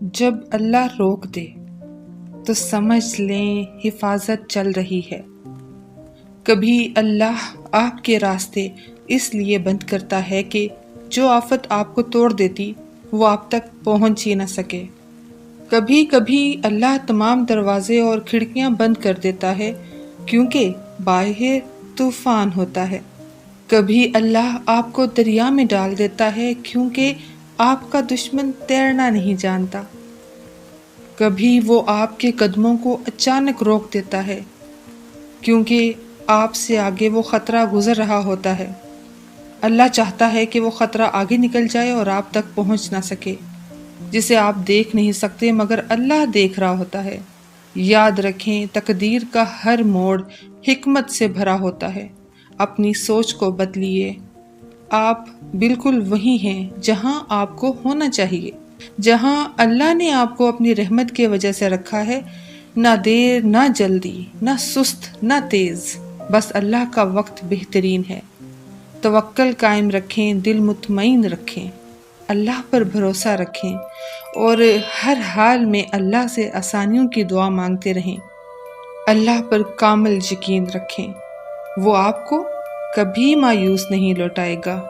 جب اللہ روک دے تو سمجھ لیں حفاظت چل رہی ہے۔ کبھی اللہ آپ کے راستے اس لیے بند کرتا ہے کہ جو آفت آپ کو توڑ دیتی وہ آپ تک پہنچ ہی نہ سکے۔ کبھی کبھی اللہ تمام دروازے اور کھڑکیاں بند کر دیتا ہے کیونکہ باہر طوفان ہوتا ہے۔ کبھی اللہ آپ کو دریا میں ڈال دیتا ہے کیونکہ آپ کا دشمن تیرنا نہیں جانتا۔ کبھی وہ آپ کے قدموں کو اچانک روک دیتا ہے کیونکہ آپ سے آگے وہ خطرہ گزر رہا ہوتا ہے۔ اللہ چاہتا ہے کہ وہ خطرہ آگے نکل جائے اور آپ تک پہنچ نہ سکے، جسے آپ دیکھ نہیں سکتے مگر اللہ دیکھ رہا ہوتا ہے۔ یاد رکھیں، تقدیر کا ہر موڑ حکمت سے بھرا ہوتا ہے۔ اپنی سوچ کو بدلیے۔ آپ بالکل وہی ہیں جہاں آپ کو ہونا چاہیے، جہاں اللہ نے آپ کو اپنی رحمت کی وجہ سے رکھا ہے۔ نہ دیر نہ جلدی، نہ سست نہ تیز، بس اللہ کا وقت بہترین ہے۔ توکل قائم رکھیں، دل مطمئن رکھیں، اللہ پر بھروسہ رکھیں اور ہر حال میں اللہ سے آسانیوں کی دعا مانگتے رہیں۔ اللہ پر کامل یقین رکھیں، وہ آپ کو کبھی مایوس نہیں لوٹائے گا۔